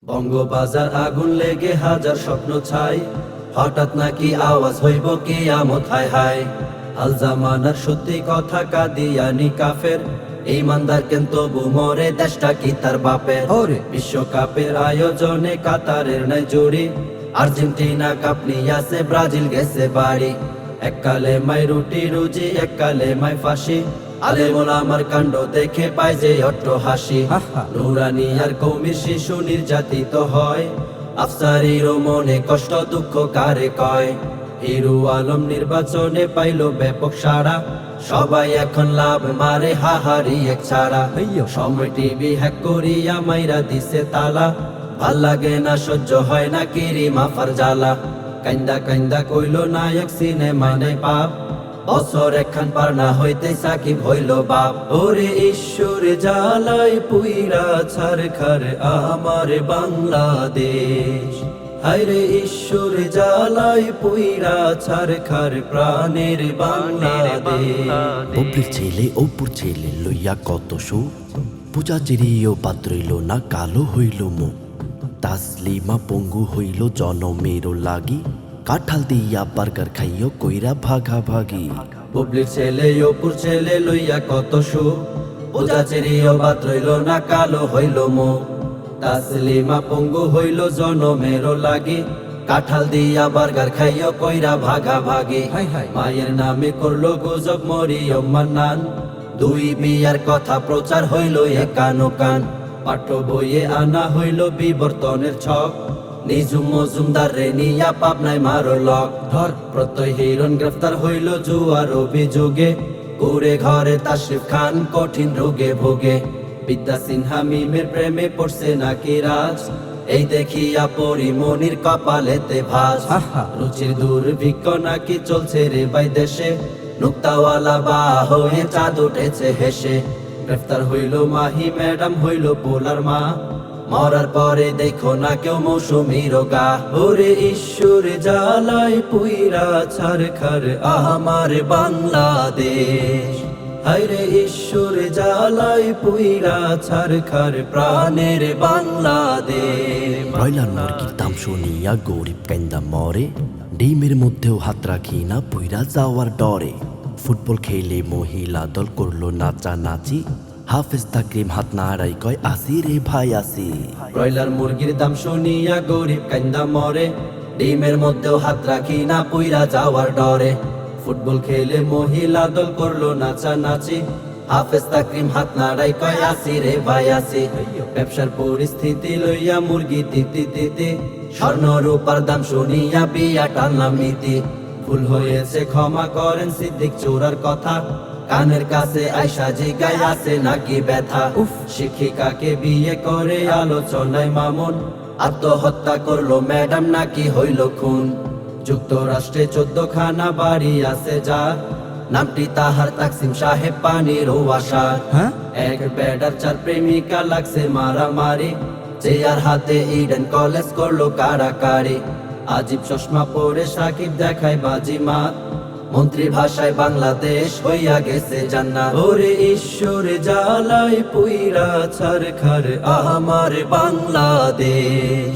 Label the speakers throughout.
Speaker 1: বঙ্গবাজার আগুন লেগে হাজার স্বপ্ন ছাই, হঠাৎ নাকি আওয়াজ হইব কিয়ামত, হায় হায়। আল জামানার সত্যি কথা কাদিয়ানি কাফের, ইমানদার কেন তবু মরে, দেশটা কি তার বাপের? বিশ্বকাপের আয়োজনে কাতারের নাই জুড়ি, আর্জেন্টিনা কাপ নিয়াছে, ব্রাজিল গেছে বাড়ি। এককালে মাই রুটি রুজি, এককালে মাই ফাঁসি, আলেমুল আমার কাণ্ড দেখে পায় যে অট্ট হাসি। নুরানি আর কৌমির শিশু নির্যাতিত হয়, আফসারিরও মনে কষ্ট দুঃখ কারে কয়। হিরু আলম নির্বাচনে পাইল ব্যাপক সাড়া, সবাই এখন লাভ মারে হাহারি এক ছাড়া। সময় টিভি হ্যাক করিয়া মাইরা দিছে তালা, ভাল লাগে না সহ্য হয় না কিরি মাফার জ্বালা। কান্দা কান্দা কইল নায়ক সিনেমায় নাই পাপ, বছর একখান পার না হইতে সাকিব হইল বাপ। ওরে ঈশ্বর জ্বালাই পুইরা ছারখার আমার বাংলাদেশ, হায়রে ঈশ্বর জ্বালাই পুইরা ছারখার প্রাণের বাংলাদেশ।
Speaker 2: অপুর ছেলে অপুর ছেলে লইয়া কত সুখ, পূজা চিরিও পাত্রইল না কালো হইল মুখ। তাসলিমা পঙ্গু হইল জনমেরও লাগি, কাঁঠাল দিয়া বার্গার খাইও কইরা ভাগা ভাগি।
Speaker 1: বুবলির ছেলে অপুর ছেলে লইয়া কত সুখ, পূজা চিরিও বাদ রইল না কালো হইল মুখ। তাসলিমা পঙ্গু হইল জনমেরও লাগি, কাঁঠাল দিয়া বার্গার খাইও কইরা ভাগা ভাগি। মায়ের নামে করলো গুজব মরিয়ম মান্নান, দুই বিয়ার কথা প্রচার হইল একানো কান। পাঠ্য বইয়ে আনা হইল বিবর্তনের ছক, নিজুম মজুমদার রে নিয়া পাবনায় মারো লক। ধর প্রত্যয় হিরণ গ্রেফতার হইল জুয়ার অভিযোগে, কুড়ে ঘরে তাশরিফ খান কঠিন রোগে ভোগে। বিদ্যা সিনহা মিমের প্রেমে পড়ছে নাকি রাজ, এই দেখিয়া পরিমনির কপালেতে ভাঁজ। রুচির দুর্ভিক্ষ নাকি চলছে রে বাই দেশে, নুক্তাওয়ালা বা হয়ে চাঁদ উঠেছে হেসে। গ্রেফতার হইল মাহি ম্যাডাম হইল পোলার মা, মরার পরে দেখো না কেউ মৌসুমীর গা। ওরে ঈশ্বর জ্বালাই পুইরা ছারখার আমার বাংলাদেশ, হায়রে ঈশ্বর জ্বালাই পুইরা ছারখার প্রাণের বাংলাদেশ।
Speaker 2: ব্রয়লার মুরগির দাম শুনিয়া গরিব কান্দা মরে, ডিমের মধ্যেও হাত রাখি না পুইরা যাওয়ার ডরে। ফুটবল খেলে মহিলা দল করলো নাচানাচি, হাফেজ তাকরিম হাত নাড়াই কয় আসি রে ভাই আসি।
Speaker 1: ব্রয়লার মুরগির দাম শুনিয়া গরিব কান্দা মরে, ডিমের মধ্যেও হাত রাখি না পুইরা যাওয়ার ডরে। ফুটবল খেলে মহিলা দল করলো নাচানাচি, হাফেজ তাকরিম হাত নাড়াই কয় আসি রে ভাই আসি। ব্যবসার পরিস্থিতি লইয়া মুরগি তিতি তিতি, স্বর্ণ রূপার দাম শুনিয়া বিয়া টানলাম নীতি। ভুল হয়েছে ক্ষমা করেন সিদ্দিক চোরার কথা, কানের কাছে আয়সা জিগায় আছে নাকি ব্যথা। শিক্ষিকাকে বিয়ে করে আলোচনায় মামুন, আত্মহত্যা করলো ম্যাডাম নাকি হইল খুন। যুক্তরাষ্ট্রে 14 খানা বাড়ি আছে যার, নামটি তাহার তাকসিম সাহেব পানির আশা। এক বেডার 4 প্রেমিকা লাগছে মারামারি, চেয়ার হাতে ইডেন কলেজ করলো কারাকারি। আজিব চশমা পরে সাকিব দেখায় বাজি মাত, মন্ত্রী ভাষায় বাংলাদেশ হইয়া গেছে জান্নাত। ওরে ঈশ্বর জ্বালাই পুইরা ছারখার আমার বাংলাদেশ,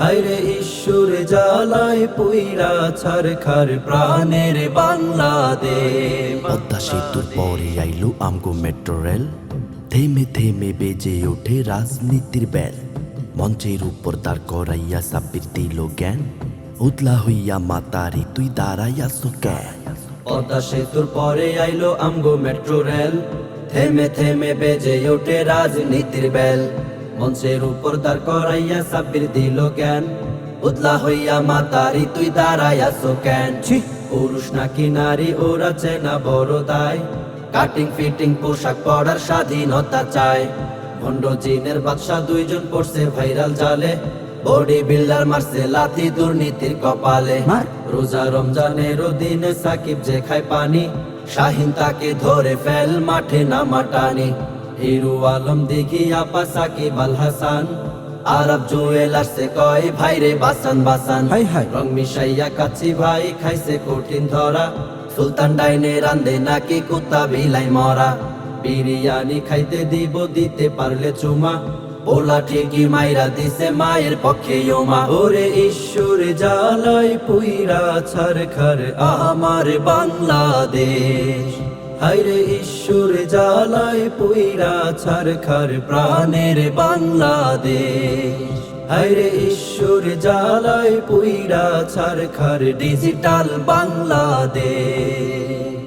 Speaker 1: হায়রে ঈশ্বর জ্বালাই পুইরা ছারখার প্রাণের বাংলাদেশ।
Speaker 2: পদ্মা সেতুর পরে আইলো আমগো মেট্রো রেল, থেমে থেমে বেজে ওঠে রাজনীতির বেল। মঞ্চের উপর দাঁড় করাইয়া সাব্বির দিল জ্ঞান, উতলা হইয়া মাতারি তুই দাঁড়াইয়াছো কেন।
Speaker 1: পদ্মা সেতুর পরে আইলো আমগো মেট্রো রেল, থেমে থেমে বেজে ওঠে রাজনীতির বেল। মঞ্চের উপর দাঁড় করাইয়া সাব্বির দিল জ্ঞান, উতলা হইয়া মাতারি তুই দাঁড়াইয়াছো কেন। পুরুষ নাকি নারী ওরা চেনা বড় দায়, কাটিং ফিটিং পোশাক পরার স্বাধীনতা চায়। ভণ্ড চীনের বাদশা 2 জন পড়ছে ভাইরাল জালে, বডি বিল্ডার মারছে লাথি দুর্নীতির কপালে। রোজা রমজানেরও দিনে সাকিব যে খায় পানি, শাহিন তাকে ধরে ফেল মাঠে নামা টানি। হিরু আলম দিঘি আপা সাকিব আল হাসান, আরব জুয়েলার্সে কয় ভাইরে বাসান বাসান। রং মিশাইয়া কাছি ভাই খাইছে কঠিন ধরা, সুলতান ডাইনে রান্দে নাকি কুত্তা বিলাই মরা। বিরিয়ানি খাইতে দিব দিতে পারলে চুমা, পোলা ঠিকই মাইরা দিছে মায়ের পক্ষে মা। ওরে ঈশ্বর জ্বালায় পুইরা ছারখার আমার বাংলাদেশ, হায়রে ঈশ্বর জ্বালায় পুইরা ছারখার প্রাণের বাংলাদেশ, হায়রে ঈশ্বর জ্বালায় পুইরা ছারখার ডিজিটাল বাংলাদেশ।